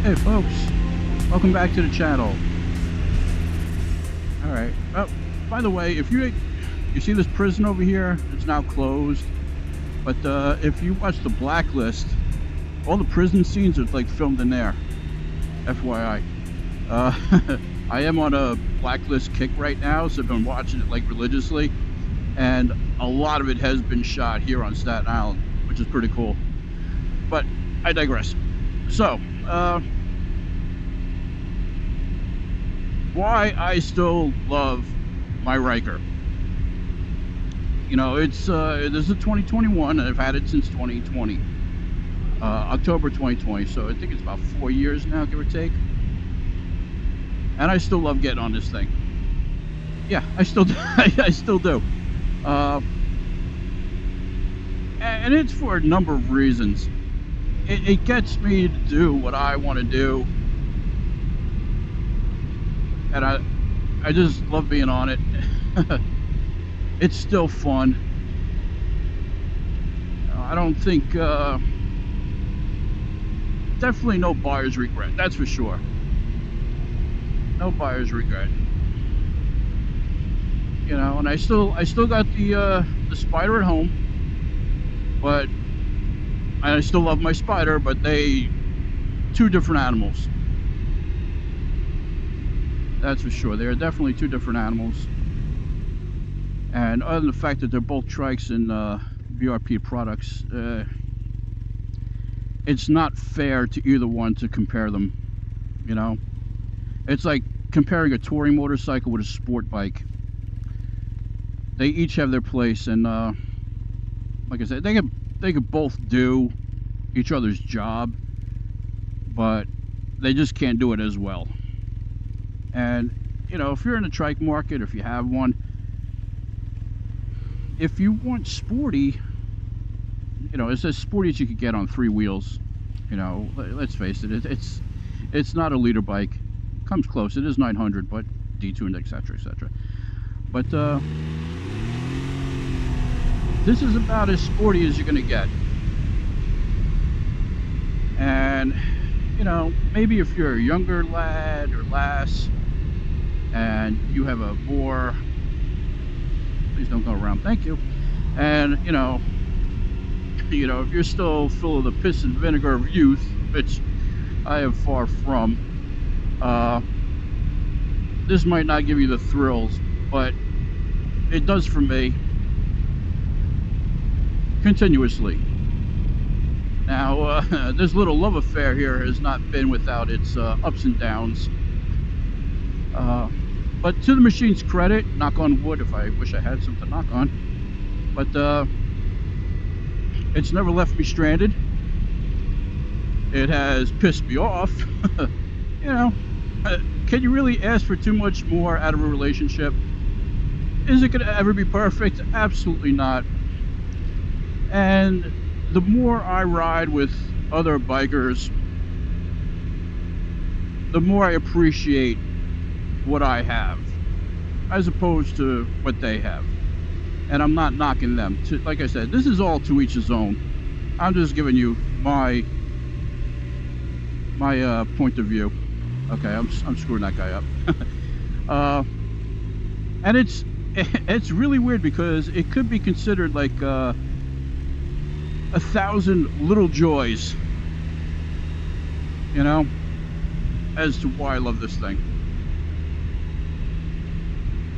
Hey folks, welcome back to the channel. Alright, oh, by the way, if you see this prison over here, it's now closed, but if you watch the Blacklist, all the prison scenes are like filmed in there, FYI. I am on a Blacklist kick right now, so I've been watching it like religiously, and a lot of it has been shot here on Staten Island, which is pretty cool. But I digress. So, why I still love my Ryker. You know, it's this is a 2021, and I've had it since 2020, October 2020. So I think it's about 4 years now, give or take. And I still love getting on this thing. Yeah, I still do. I still do. And it's for a number of reasons. It gets me to do what I want to do, and I just love being on it. It's still fun. I don't think definitely no buyer's regret, that's for sure. No buyer's regret. You know, and I still got the Spyder at home, but I still love my Spyder, but two different animals. That's for sure. They are definitely two different animals. And other than the fact that they're both trikes and VRP products, it's not fair to either one to compare them. You know, it's like comparing a touring motorcycle with a sport bike. They each have their place, and like I said, they could both do each other's job, but they just can't do it as well. And you know, if you're in the trike market, if you have one, if you want sporty, you know, it's as sporty as you could get on 3 wheels. You know, let's face it, it's not a leader bike. Comes close. It is 900, but detuned, etc., etc. But this is about as sporty as you're gonna get. And you know, maybe if you're a younger lad or lass and you have a more, please don't go around, thank you, and you know, if you're still full of the piss and vinegar of youth, which I am far from, this might not give you the thrills, but it does for me continuously. Now, this little love affair here has not been without its ups and downs. But to the machine's credit, knock on wood, if I wish I had something to knock on, but it's never left me stranded. It has pissed me off. You know, can you really ask for too much more out of a relationship? Is it going to ever be perfect? Absolutely not. And the more I ride with other bikers, the more I appreciate what I have as opposed to what they have. And I'm not knocking them. Like I said, this is all to each his own. I'm just giving you my point of view. Okay, I'm screwing that guy up. And it's really weird because it could be considered like 1,000 little joys, you know, as to why I love this thing.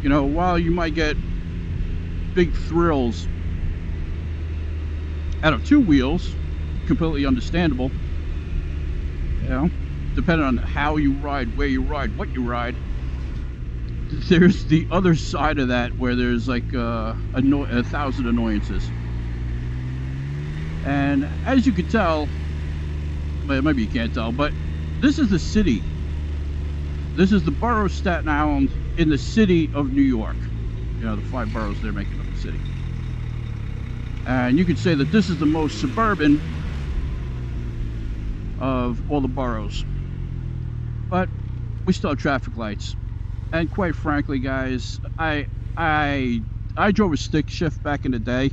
You know, while you might get big thrills out of 2 wheels, completely understandable, you know, depending on how you ride, where you ride, what you ride, there's the other side of that where there's like 1,000 annoyances. And as you can tell, well, maybe you can't tell, but this is the city. This is the borough of Staten Island in the city of New York. You know, the 5 boroughs they're making up the city. And you could say that this is the most suburban of all the boroughs. But we still have traffic lights. And quite frankly, guys, I drove a stick shift back in the day.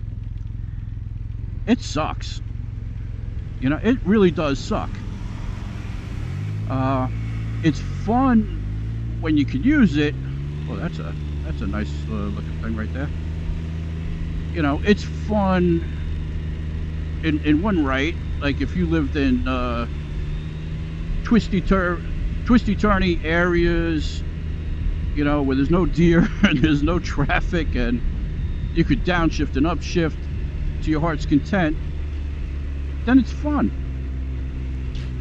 It sucks. You know, it really does suck. It's fun when you can use it. Well, that's a nice looking thing right there. You know, it's fun in one right. Like if you lived in twisty-turny areas, you know, where there's no deer and there's no traffic, and you could downshift and upshift to your heart's content, then it's fun.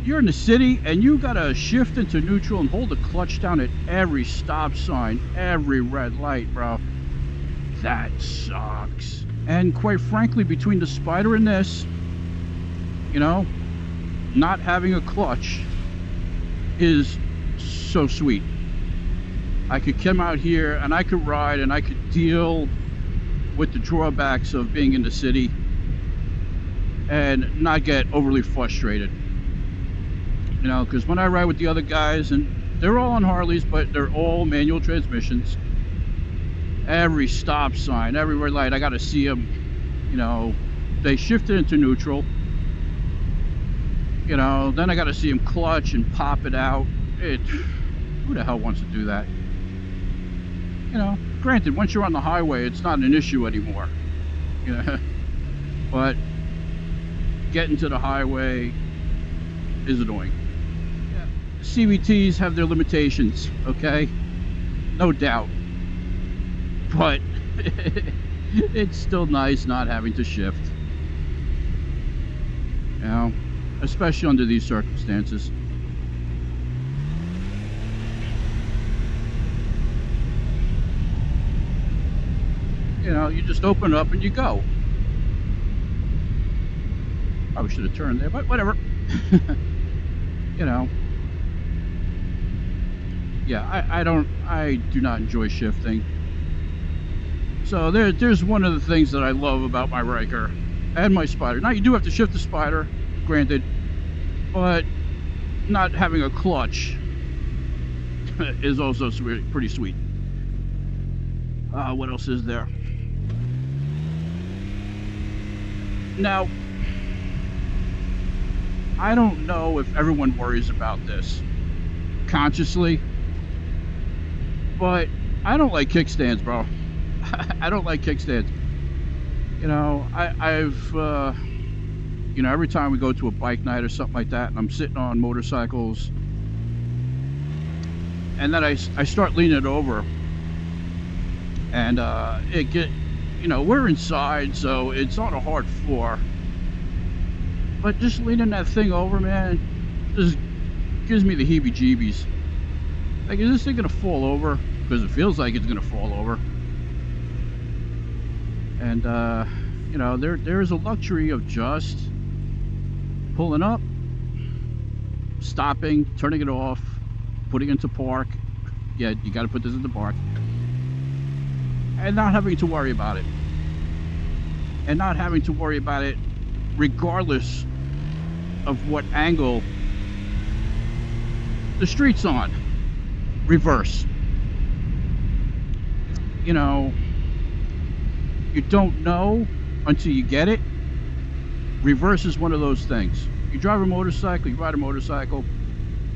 You're in the city and you gotta shift into neutral and hold the clutch down at every stop sign, every red light, bro. That sucks. And quite frankly, between the Spyder and this, you know, not having a clutch is so sweet. I could come out here and I could ride and I could deal with the drawbacks of being in the city and not get overly frustrated. You know, because when I ride with the other guys, and they're all on Harleys, but they're all manual transmissions, every stop sign, every red light, I gotta see them. You know, they shifted into neutral, you know, then I gotta see them clutch and pop it out. Who the hell wants to do that? You know, granted, once you're on the highway, it's not an issue anymore. You know, but getting to the highway is annoying. Yeah. CVTs have their limitations, okay? No doubt. But it's still nice not having to shift. You know, especially under these circumstances. You know, you just open it up and you go. Probably should have turned there, but whatever. You know. Yeah, I do not enjoy shifting. So there's one of the things that I love about my Ryker and my Spyder. Now you do have to shift the Spyder, granted, but not having a clutch is also pretty sweet. What else is there? Now, I don't know if everyone worries about this consciously, but I don't like kickstands, bro. I don't like kickstands. You know, I've you know, every time we go to a bike night or something like that, and I'm sitting on motorcycles, and then I start leaning it over, and you know, we're inside, so it's on a hard floor. But just leaning that thing over, man, just gives me the heebie-jeebies. Like, is this thing gonna fall over? Because it feels like it's gonna fall over. And you know, there is a luxury of just pulling up, stopping, turning it off, putting it into park. Yeah, you got to put this into park, and not having to worry about it. And not having to worry about it regardless of what angle the street's on. Reverse. You know, you don't know until you get it. Reverse is one of those things. You drive a motorcycle, you ride a motorcycle,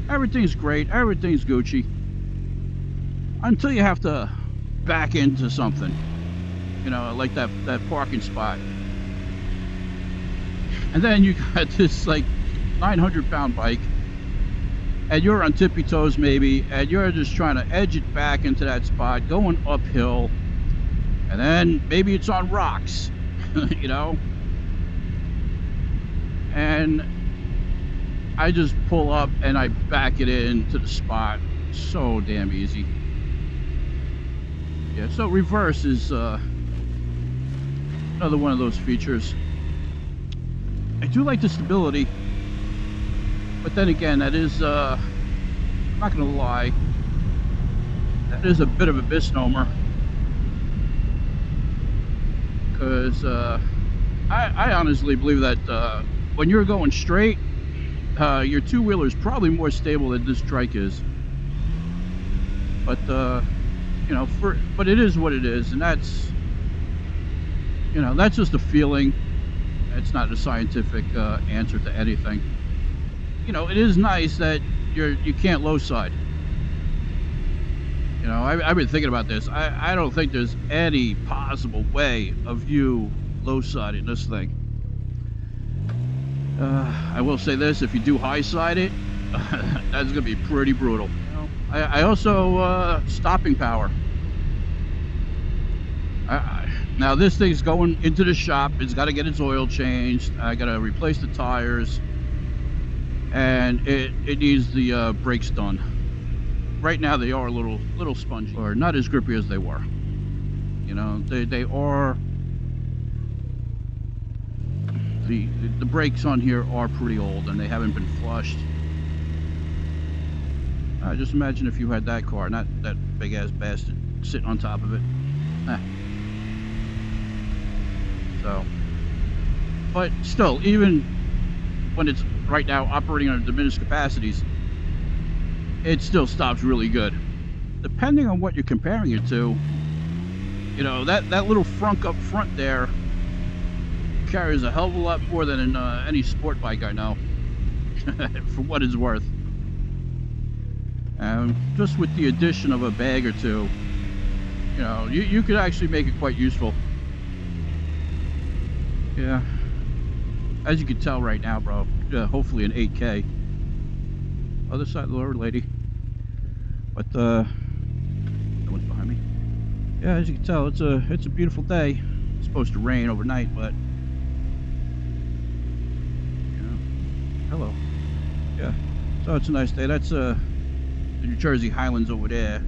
everything's great, everything's Gucci, until you have to back into something, you know, like that parking spot. And then you got this like 900-pound bike, and you're on tippy toes maybe, and you're just trying to edge it back into that spot, going uphill, and then maybe it's on rocks, you know, and I just pull up and I back it into the spot. So damn easy. Yeah, so reverse is another one of those features. I do like the stability, but then again, that is, I'm not gonna lie, that is a bit of a misnomer. Because I honestly believe that when you're going straight, your two-wheeler is probably more stable than this trike is. But you know, but it is what it is, and that's, you know, that's just a feeling. It's not a scientific answer to anything. You know, it is nice that you can't low side. You know, I've been thinking about this. I don't think there's any possible way of you low siding this thing. I will say this: if you do high side it, that's gonna be pretty brutal. You know, I also stopping power. Now this thing's going into the shop. It's got to get its oil changed. I got to replace the tires, and it needs the brakes done. Right now they are a little spongy, or not as grippy as they were. You know, they are. The brakes on here are pretty old, and they haven't been flushed. Just imagine if you had that car, not that big ass bastard sitting on top of it. So, but still, even when it's right now operating on diminished capacities, it still stops really good. Depending on what you're comparing it to, you know, that little frunk up front there carries a hell of a lot more than any sport bike I know, for what it's worth. Just with the addition of a bag or two, you know, you could actually make it quite useful. Yeah, as you can tell right now, bro, hopefully an 8K. Other side of the road, lady. But no one's behind me. Yeah, as you can tell, it's a beautiful day. It's supposed to rain overnight, but hello. Yeah, so it's a nice day. That's the New Jersey Highlands over there.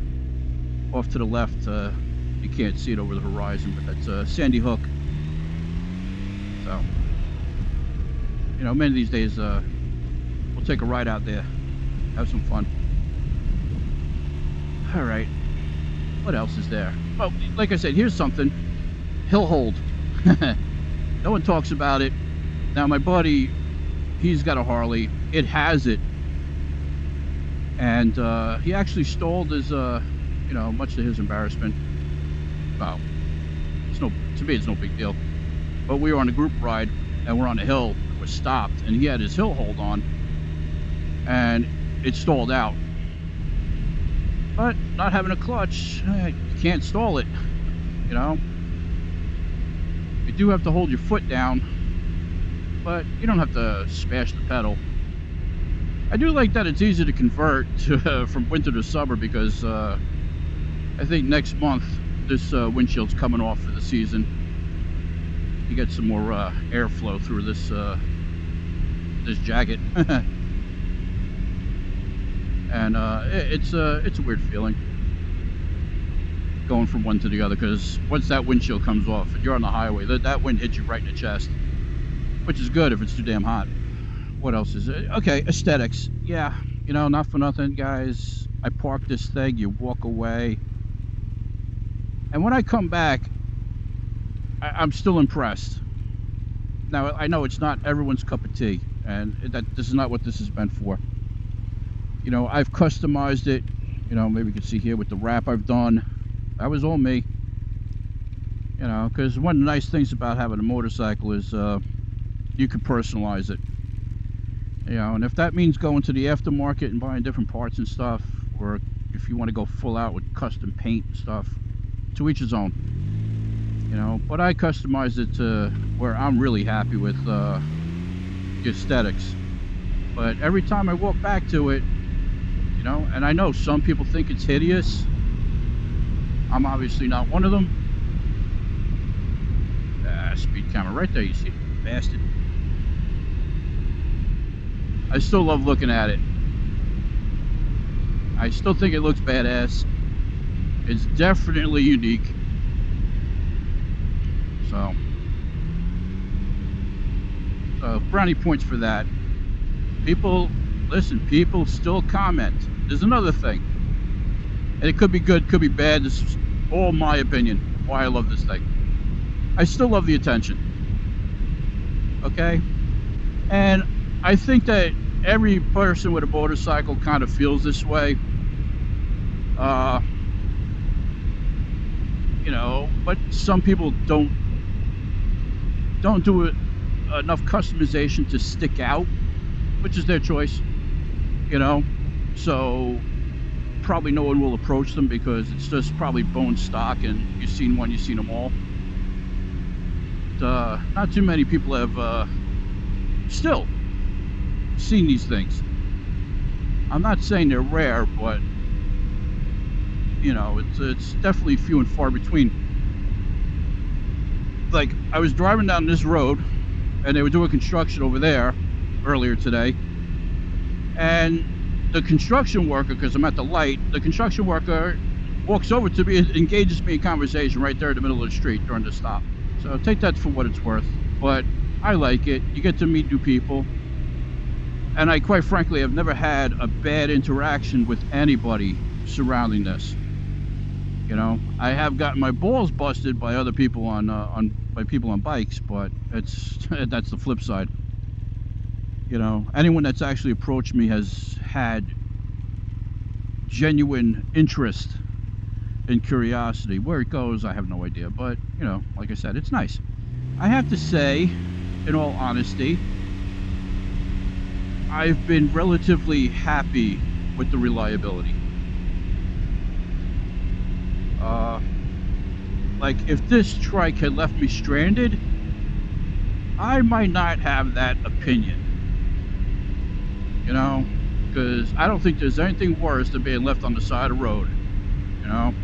Off to the left, you can't see it over the horizon, but that's Sandy Hook. So, you know, many of these days, we'll take a ride out there, have some fun. All right, what else is there? Well, like I said, here's something. Hill hold. No one talks about it. Now, my buddy, he's got a Harley. It has it, and he actually stalled his, you know, much to his embarrassment. Well, to me, it's no big deal. But we were on a group ride, and we're on a hill. We're stopped, and he had his hill hold on, and it stalled out. But not having a clutch, you can't stall it. You know, you do have to hold your foot down, but you don't have to smash the pedal. I do like that it's easy to convert to, from winter to summer, because I think next month this windshield's coming off for the season. You get some more airflow through this this jacket. And it's a weird feeling going from one to the other, because once that windshield comes off and you're on the highway, that wind hits you right in the chest, which is good if it's too damn hot. What else is it? Okay, aesthetics. Yeah, you know, not for nothing, guys. I park this thing, you walk away, and when I come back, I'm still impressed. Now, I know it's not everyone's cup of tea, and this is not what this is meant for. You know, I've customized it. You know, maybe you can see here with the wrap I've done. That was all me. You know, because one of the nice things about having a motorcycle is you can personalize it. You know, and if that means going to the aftermarket and buying different parts and stuff, or if you want to go full out with custom paint and stuff, to each his own. You know, but I customized it to where I'm really happy with the aesthetics. But every time I walk back to it, you know, and I know some people think it's hideous. I'm obviously not one of them. Speed camera right there, you see, bastard. I still love looking at it. I still think it looks badass. It's definitely unique. So brownie points for that. People, listen, people still comment. There's another thing, and it could be good, could be bad. This is all my opinion, why I love this thing. I still love the attention. Okay? And I think that every person with a motorcycle kind of feels this way. You know, but some people don't do enough customization to stick out, which is their choice. You know, So probably no one will approach them because it's just probably bone stock, and you've seen one, you've seen them all. Not too many people have still seen these things. I'm not saying they're rare, but you know, it's definitely few and far between. Like, I was driving down this road, and they were doing construction over there earlier today, and the construction worker, because I'm at the light, the construction worker walks over to me and engages me in conversation right there in the middle of the street during the stop. So take that for what it's worth, but I like it. You get to meet new people, and I quite frankly have never had a bad interaction with anybody surrounding this. You know, I have gotten my balls busted by other people by people on bikes, but that's the flip side. You know, anyone that's actually approached me has had genuine interest and curiosity. Where it goes, I have no idea, but you know, like I said, it's nice. I have to say, in all honesty, I've been relatively happy with the reliability. Like, if this trike had left me stranded, I might not have that opinion. You know, because I don't think there's anything worse than being left on the side of the road. You know,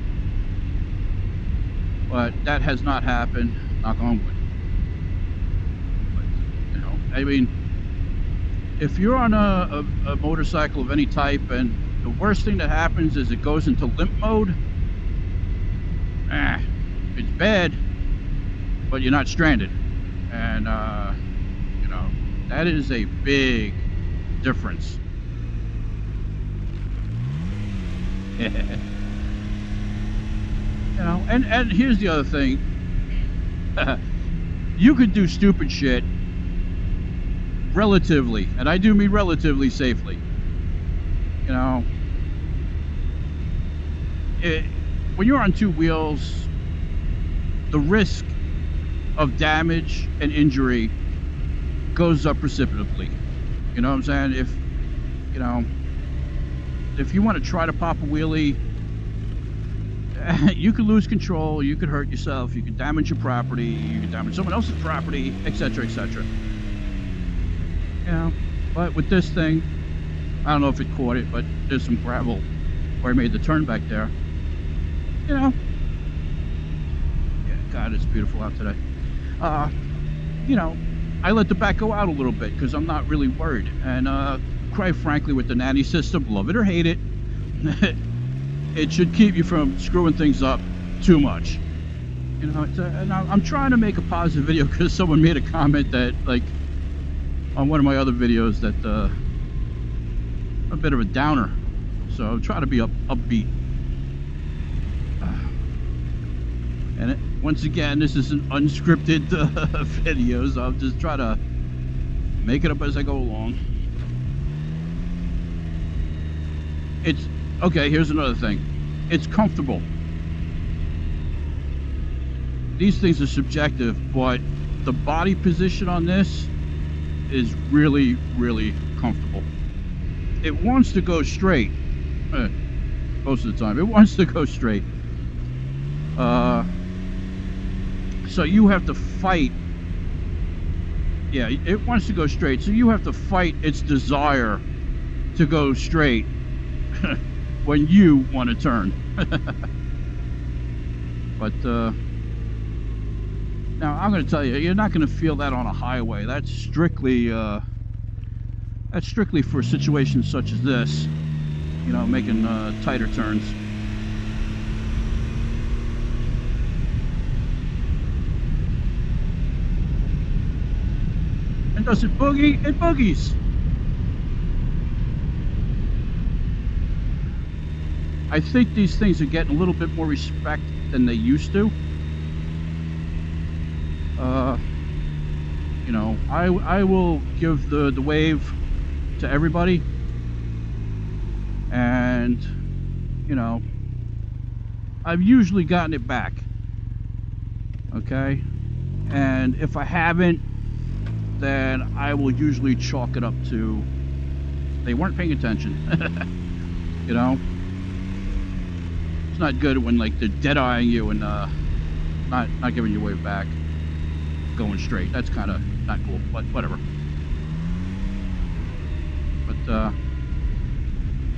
but that has not happened. Knock on wood. But, you know, I mean, if you're on a motorcycle of any type, and the worst thing that happens is it goes into limp mode, it's bad, but you're not stranded. And you know, that is a big difference. You know, and here's the other thing. You could do stupid shit relatively, and I do mean relatively safely. You know, when you're on two wheels, the risk of damage and injury goes up precipitously. You know what I'm saying? If you know, if you want to try to pop a wheelie, you could lose control, you could hurt yourself, you could damage your property, you could damage someone else's property, etc., etc. You know, but with this thing, I don't know if it caught it, but there's some gravel where I made the turn back there. You know, yeah, God, it's beautiful out today. You know, I let the back go out a little bit because I'm not really worried. And quite frankly, with the nanny system, love it or hate it, it should keep you from screwing things up too much. You know, and I'm trying to make a positive video because someone made a comment that, like, on one of my other videos, that a bit of a downer. So I'm trying to be upbeat. And once again, this is an unscripted video, so I'll just try to make it up as I go along. It's okay. Here's another thing. It's comfortable. These things are subjective, but the body position on this is really, really comfortable. It wants to go straight. Most of the time, it wants to go straight. So you have to fight. Yeah, it wants to go straight. So you have to fight its desire to go straight when you want to turn. But now I'm going to tell you, you're not going to feel that on a highway. That's strictly for situations such as this. You know, making tighter turns. And does it boogie? It boogies. I think these things are getting a little bit more respect than they used to. You know, I will give the wave to everybody, and you know, I've usually gotten it back. Okay, and if I haven't, then I will usually chalk it up to they weren't paying attention. You know, it's not good when like they're dead eyeing you and not giving you way back, going straight. That's kind of not cool, but whatever. But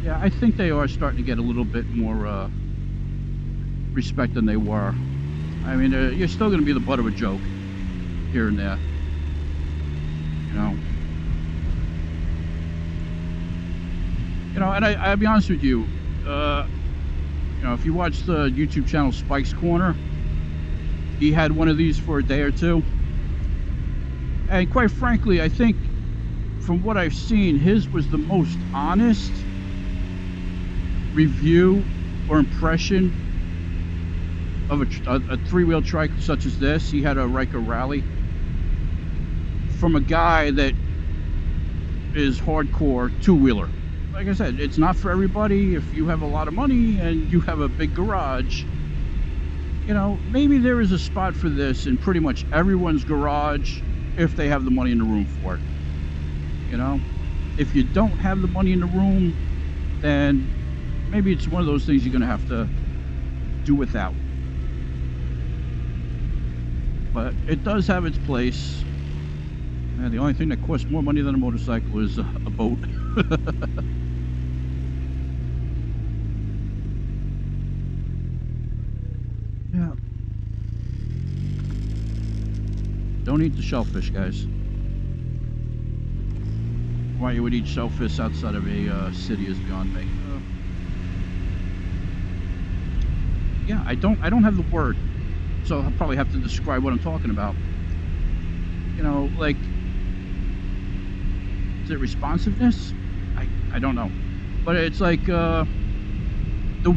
yeah, I think they are starting to get a little bit more respect than they were. I mean, you're still going to be the butt of a joke here and there, you know. And I'll be honest with you, you know, if you watch the YouTube channel Spike's Corner, he had one of these for a day or two. And quite frankly, I think from what I've seen, his was the most honest review or impression of a three-wheel trike such as this. He had a Ryker Rally from a guy that is hardcore two-wheeler. Like I said, it's not for everybody. If you have a lot of money and you have a big garage, you know, maybe there is a spot for this in pretty much everyone's garage if they have the money in the room for it. You know, if you don't have the money in the room, then maybe it's one of those things you're gonna have to do without. But it does have its place. And the only thing that costs more money than a motorcycle is a boat. Yeah. Don't eat the shellfish, guys. Why you would eat shellfish outside of a city is beyond me. Yeah, I don't have the word, so I'll probably have to describe what I'm talking about. You know, like, is it responsiveness? I don't know, but it's like the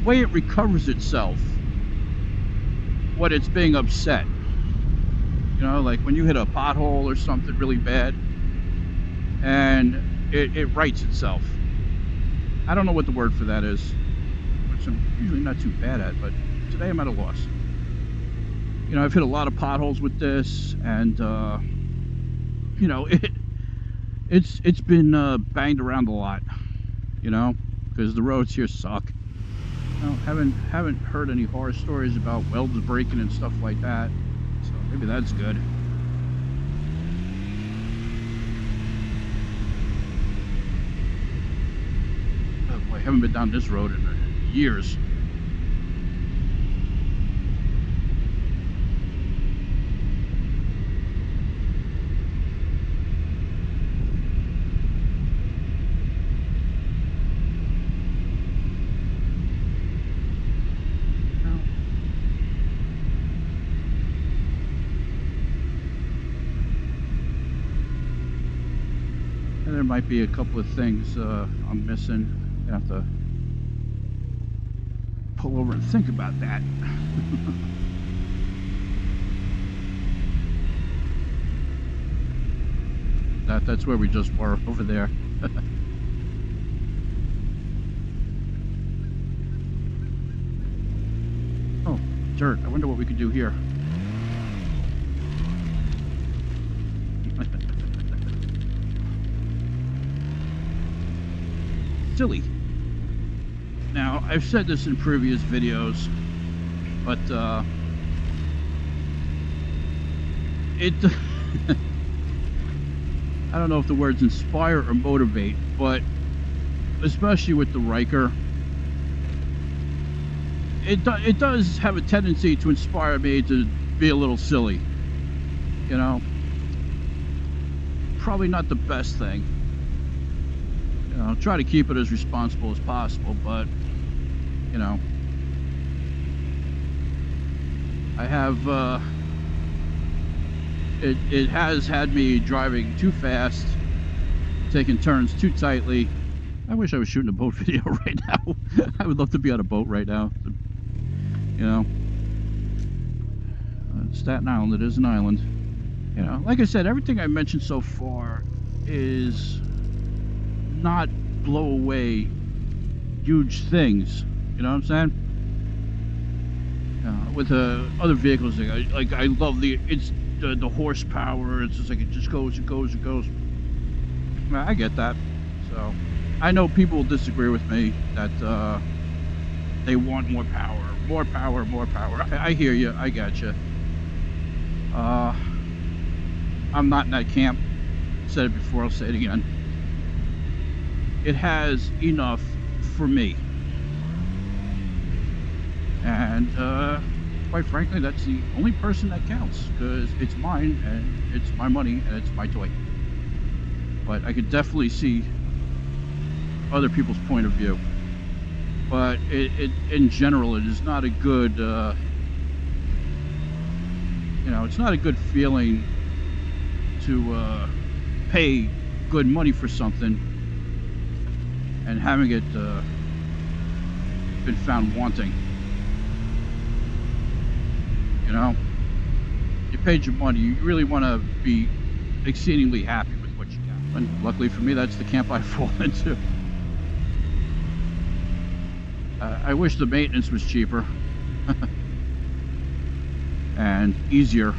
way it recovers itself when it's being upset. You know, like when you hit a pothole or something really bad, and it rights itself. I don't know what the word for that is, which I'm usually not too bad at, but today I'm at a loss. You know, I've hit a lot of potholes with this, and you know, it's been banged around a lot, you know, because the roads here suck. You know, haven't heard any horror stories about welds breaking and stuff like that, so maybe that's good. Oh boy, I haven't been down this road in years. There might be a couple of things I'm missing. I have to pull over and think about that. That's where we just were, over there. Oh, dirt. I wonder what we could do here. Silly. Now, I've said this in previous videos, but it I don't know if the words inspire or motivate, but especially with the Ryker, it does have a tendency to inspire me to be a little silly, you know. Probably not the best thing. You know, try to keep it as responsible as possible, but you know, I have it has had me driving too fast, taking turns too tightly. I wish I was shooting a boat video right now. I would love to be on a boat right now. You know, Staten Island, it is an island. You know, like I said, everything I mentioned so far is not blow away huge things, you know what I'm saying? With other vehicles, like I love the horsepower. It's just like it just goes and goes and goes. I get that, so I know people will disagree with me that they want more power, more power, more power. I hear you. I got you. I'm not in that camp. Said it before. I'll say it again. It has enough for me, and quite frankly, that's the only person that counts, because it's mine and it's my money and it's my toy. But I could definitely see other people's point of view. But it in general, it is not a good, it's not a good feeling to pay good money for something and having it been found wanting. You paid your money. You really want to be exceedingly happy with what you got. And luckily for me, that's the camp I fall into. I wish the maintenance was cheaper and easier.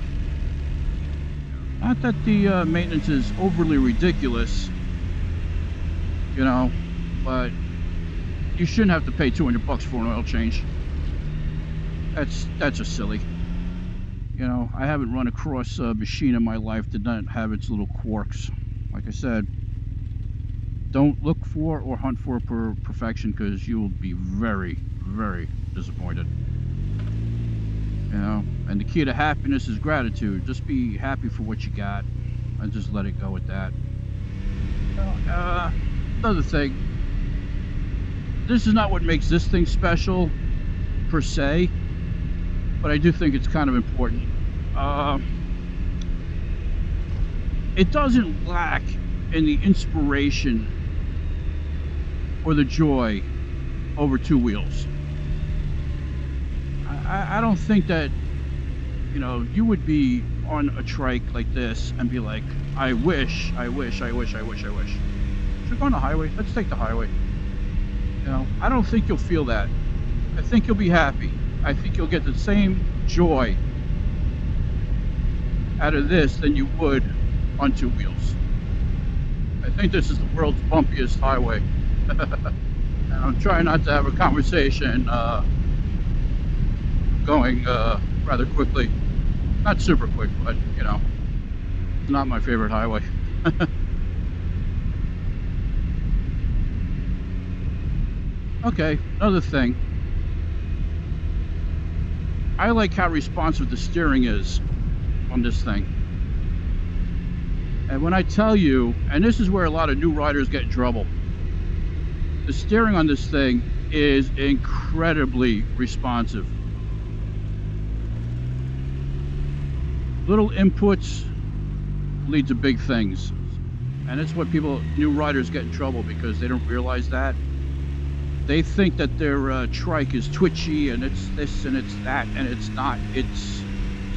Not that the maintenance is overly ridiculous, but you shouldn't have to pay $200 for an oil change. That's just silly. I haven't run across a machine in my life that doesn't have its little quirks. Like I said, don't look for or hunt for perfection, because you will be very, very disappointed. And the key to happiness is gratitude. Just be happy for what you got and just let it go at that. Another thing, this is not what makes this thing special per se, but I do think it's kind of important. It doesn't lack in the inspiration or the joy over two wheels. I don't think that, you would be on a trike like this and be like, I wish. If you're going the highway, let's take the highway. I don't think you'll feel that. I think you'll be happy. I think you'll get the same joy out of this than you would on two wheels. I think this is the world's bumpiest highway. And I'm trying not to have a conversation going rather quickly. Not super quick, but it's not my favorite highway. Okay, another thing. I like how responsive the steering is on this thing. And when I tell you, and this is where a lot of new riders get in trouble, the steering on this thing is incredibly responsive. Little inputs lead to big things. And it's what new riders get in trouble, because they don't realize that. They think that their trike is twitchy and it's this and it's that, and it's not. It's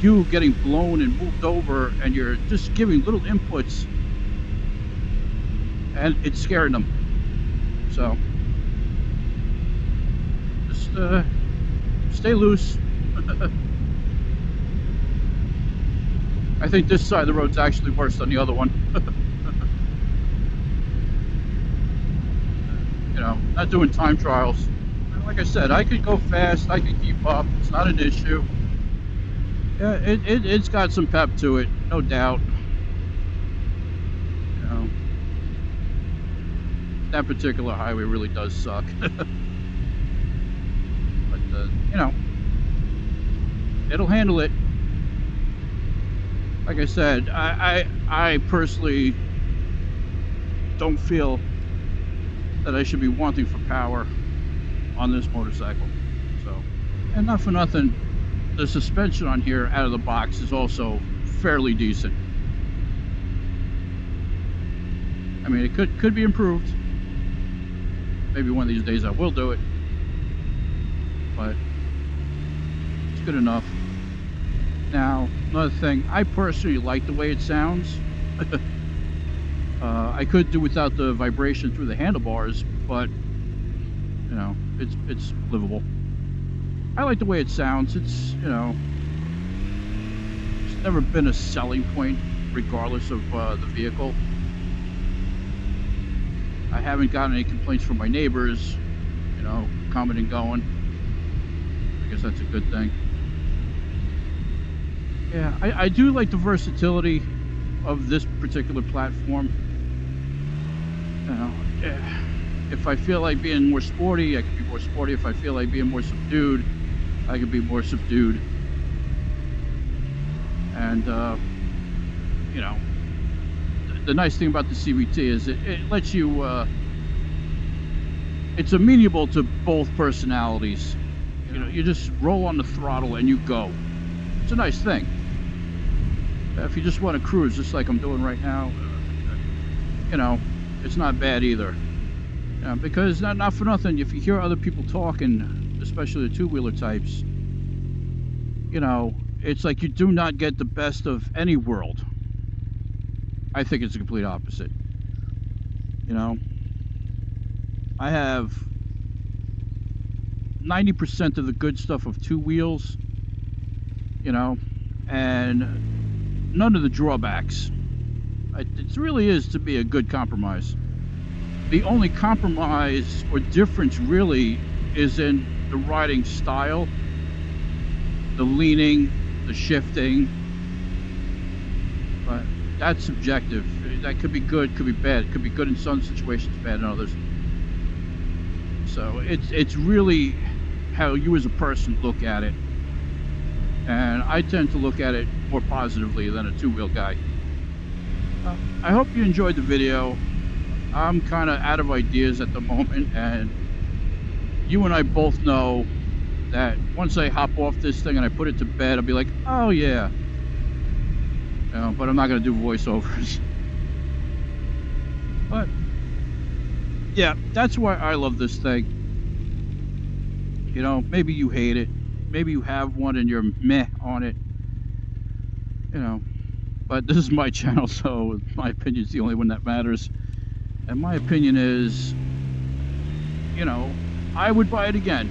you getting blown and moved over, and you're just giving little inputs, and it's scaring them. So just stay loose. I think this side of the road's actually worse than the other one. Not doing time trials. Like I said, I could go fast, I could keep up, it's not an issue. Yeah, it's got some pep to it, no doubt. That particular highway really does suck. But it'll handle it. Like I said, I personally don't feel that I should be wanting for power on this motorcycle. So, and not for nothing, the suspension on here out of the box is also fairly decent. I mean, it could be improved. Maybe one of these days I will do it, but it's good enough. Now, another thing, I personally like the way it sounds. I could do without the vibration through the handlebars, but it's livable. I like the way it sounds. It's it's never been a selling point, regardless of the vehicle. I haven't gotten any complaints from my neighbors, you know, coming and going. I guess that's a good thing. Yeah, I do like the versatility of this particular platform. You know, if I feel like being more sporty, I can be more sporty. If I feel like being more subdued, I can be more subdued. And you know, the nice thing about the CVT is it lets you, it's amenable to both personalities. You know, you just roll on the throttle and you go. It's a nice thing. If you just want to cruise, just like I'm doing right now, you know, it's not bad either. Because not for nothing, if you hear other people talking, especially the two-wheeler types, you know, it's like you do not get the best of any world. I think it's the complete opposite. You know, I have 90% of the good stuff of two wheels, you know, and none of the drawbacks. It really is to be a good compromise. The only compromise or difference really is in the riding style, the leaning, the shifting, but that's subjective. That could be good, could be bad. It could be good in some situations, bad in others. So it's really how you as a person look at it. And I tend to look at it more positively than a two-wheel guy. I hope you enjoyed the video. I'm kind of out of ideas at the moment, and you and I both know that once I hop off this thing and I put it to bed, I'll be like, oh yeah. You know, but I'm not going to do voiceovers. But yeah, that's why I love this thing. You know, maybe you hate it. Maybe you have one and you're meh on it. You know, but this is my channel, so my opinion is the only one that matters. And my opinion is, you know, I would buy it again.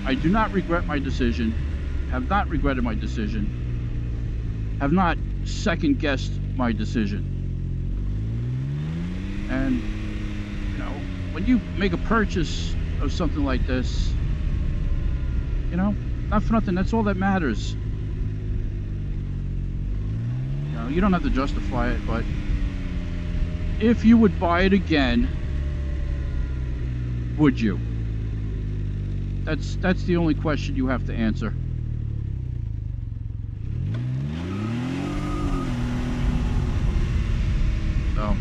I do not regret my decision. Have not regretted my decision. Have not second guessed my decision. And, you know, when you make a purchase of something like this, you know, not for nothing, that's all that matters. You know, you don't have to justify it, but if you would buy it again, would you? That's the only question you have to answer. So,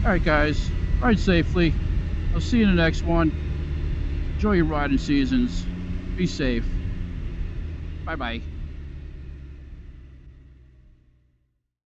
alright guys, ride safely. I'll see you in the next one. Enjoy your riding seasons. Be safe. Bye bye.